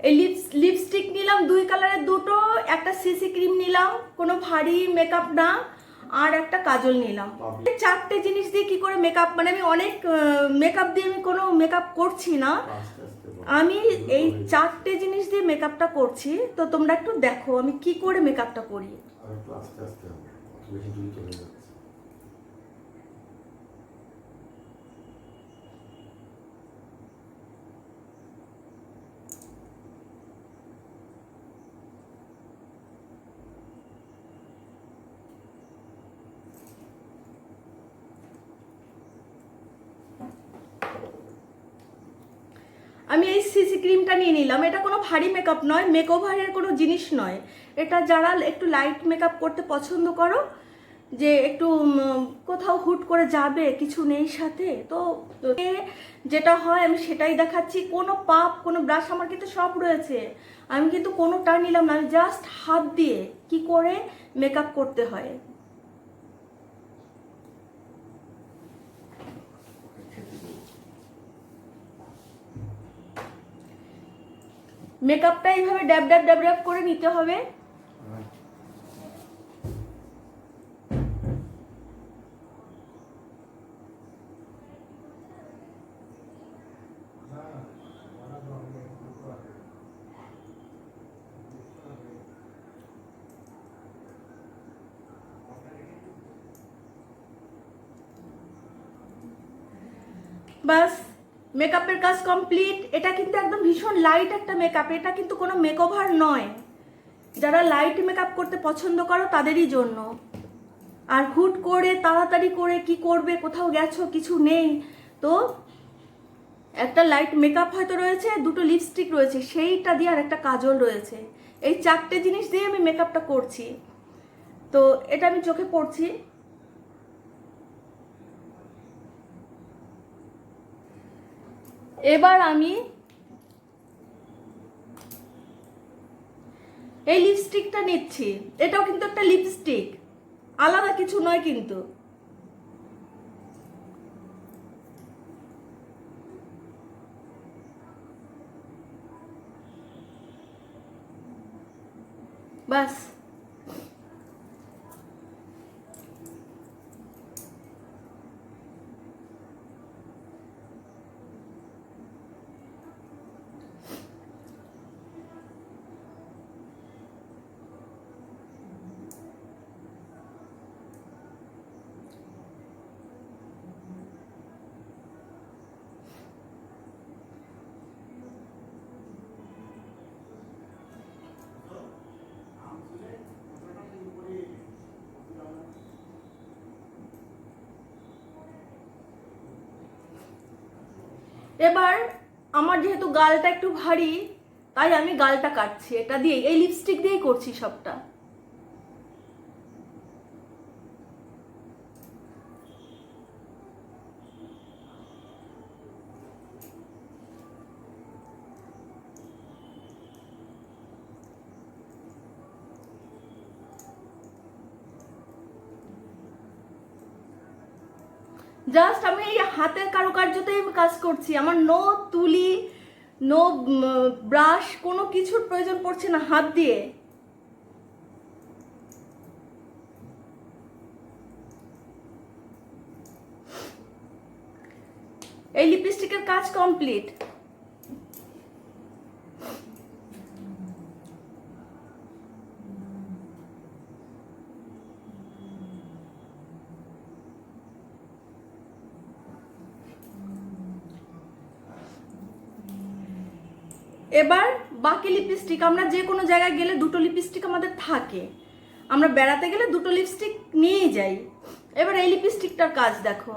এই লিপস্টিক নিলাম 2 কালারের দুটো, একটা সিসি ক্রিম নিলাম, কোনো ভারী মেকআপ না, আর একটা কাজল নিলাম। 4টে জিনিস দিয়ে কি করে মেকআপ, মানে আমি অনেক মেকআপ দিয়ে আমি কোনো মেকআপ করছি না, আমি এই 4টে জিনিস দিয়ে মেকআপটা করছি। তো তোমরা একটু দেখো আমি কি করে মেকআপটা করি। আমি এই সিসি ক্রিমটা নিয়ে নিলাম। এটা কোনো ভারী মেকআপ নয়, মেকওভারের কোনো জিনিস নয়। এটা যারা একটু লাইট মেকআপ করতে পছন্দ করো, যে একটু কোথাও হুট করে যাবে, কিছু নেই সাথে, তো যেটা হয় আমি সেটাই দেখাচ্ছি। কোনো পাপ কোনো ব্রাশ আমার কিন্তু সব রয়েছে, আমি কিন্তু কোনোটা নিলাম না, আমি জাস্ট হাত দিয়ে কি করে মেকআপ করতে হয়। মেকআপটা এইভাবে ড্যাব ড্যাব ড্যাব ড্যাব করে নিতে হবে। বাস, মেকআপের কাজ কমপ্লিট। এটা কিন্তু একদম ভীষণ লাইট একটা মেকআপ, এটা কিন্তু কোনো মেকওভার নয়। যারা লাইট মেকআপ করতে পছন্দ করো তাদেরই জন্য। আর হুট করে তাড়াতাড়ি করে কি করবে, কোথাও গেছো, কিছু নেই, তো একটা লাইট মেকআপ হয়তো রয়েছে, দুটো লিপস্টিক রয়েছে, সেইটা দিয়ে আর একটা কাজল রয়েছে, এই 4টে জিনিস দিয়ে আমি মেকআপটা করছি। তো এটা আমি চোখে পড়ছি। এবার আমি এই লিপস্টিকটা নিচ্ছি। এটাও কিন্তু একটা লিপস্টিক, আলাদা কিছু নয় কিন্তু। বাস, এবার আমার যেহেতু গালটা একটু ভারী, তাই আমি গালটা কাটছি এটা দিয়ে, এই লিপস্টিক দিয়েই করছি সবটা। জাস্ট আমি এই হাতের কারুকার্যতেই আমি কাজ করছি, আমার নো তুলি, নো ব্রাশ, কোনো কিছুর প্রয়োজন পড়ছে না, হাত দিয়ে। এই লিপস্টিকের কাজ কমপ্লিট। এবার বাকি লিপস্টিক, আমরা যে কোনো জায়গায় গেলে দুটো লিপস্টিক আমাদের থাকে, আমরা বেড়াতে গেলে দুটো লিপস্টিক নিয়েই যাই। এবার এই লিপস্টিকটার কাজ দেখো।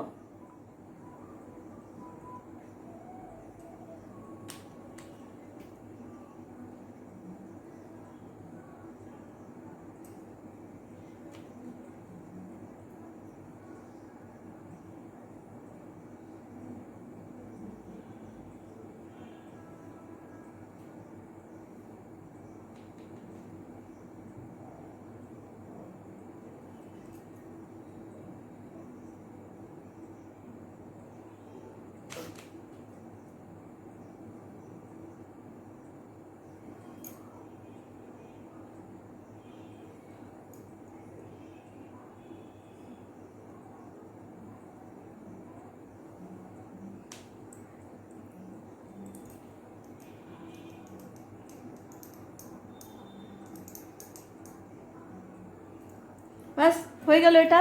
ব্যাস হয়ে গেল এটা।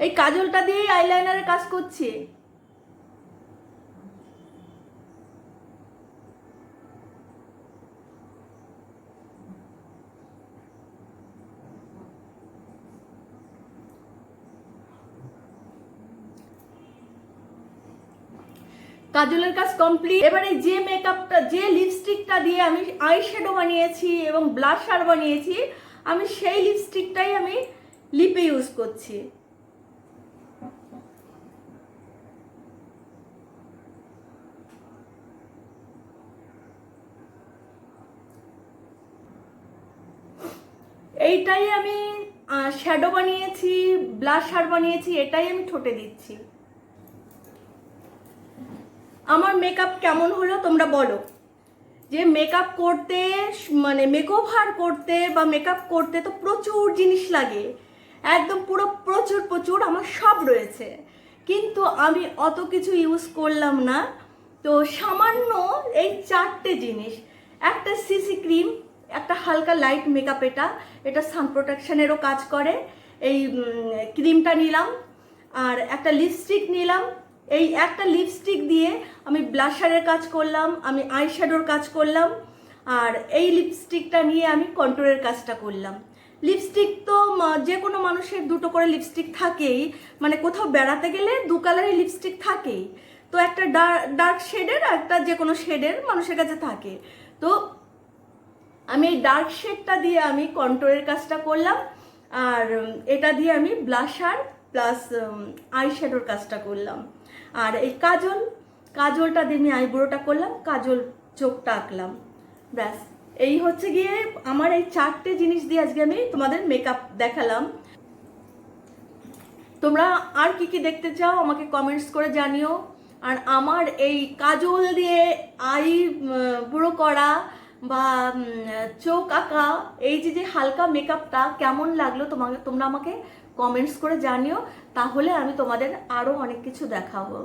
এই কাজলটা দিয়েই আইলাইনারের কাজ করছি। কাজলের কাজ কমপ্লিট। এবারে যে মেকআপটা, যে লিপস্টিকটা দিয়ে আমি আই শ্যাডো বানিয়েছি এবং ব্লাশার বানিয়েছি, আমি সেই লিপস্টিকটাই আমি লিপে ইউজ করছি। এইটাই আমি শ্যাডো বানিয়েছি, ব্লাশার বানিয়েছি, এটাই আমি ঠোঁটে দিচ্ছি। আমার মেকআপ কেমন হলো তোমরা বলো। যে মেকআপ করতে, মানে মেকওভার করতে বা মেকআপ করতে তো প্রচুর জিনিস লাগে, একদম পুরো প্রচুর প্রচুর আমার সব রয়েছে, কিন্তু আমি অত কিছু ইউজ করলাম না। তো সামান্য এই 4টে জিনিস, একটা সিসি ক্রিম, একটা হালকা লাইট মেকআপ, এটা সান প্রোটেকশনেরও কাজ করে, এই ক্রিমটা নিলাম। আর একটা লিপস্টিক নিলাম, এই একটা লিপস্টিক দিয়ে আমি ব্লাশারের কাজ করলাম, আমি আই শ্যাডোর কাজ করলাম, আর এই লিপস্টিকটা নিয়ে আমি কন্ট্রোলের কাজটা করলাম। লিপস্টিক তো যে কোনো মানুষের 2টো করে লিপস্টিক থাকেই, মানে কোথাও বেড়াতে গেলে 2 কালারের লিপস্টিক থাকেই, তো একটা ডার্ক শেডের, একটা যে কোনো শেডের মানুষের কাছে থাকে। তো আমি এই ডার্ক শেডটা দিয়ে আমি কন্ট্রোলের কাজটা করলাম, আর এটা দিয়ে আমি ব্লাশার প্লাস আই শ্যাডোর কাজটা করলাম। আর এই কাজলটা দিয়ে আমি আইব্রোটা করলাম, কাজল চোখটা আঁকলাম। ব্যাস এই হচ্ছে গিয়ে আমার এই 4টে জিনিস দিয়ে আজকে আমি তোমাদের মেকআপ দেখালাম। তোমরা আর কি কি দেখতে চাও আমাকে কমেন্টস করে জানিও। আর আমার এই কাজল দিয়ে আই ব্রো করা বা চোখ আঁকা, এই যে হালকা মেকআপটা কেমন লাগলো তোমরা আমাকে কমেন্টস করে জানিও, তাহলে আমি তোমাদের আরও অনেক কিছু দেখাবো।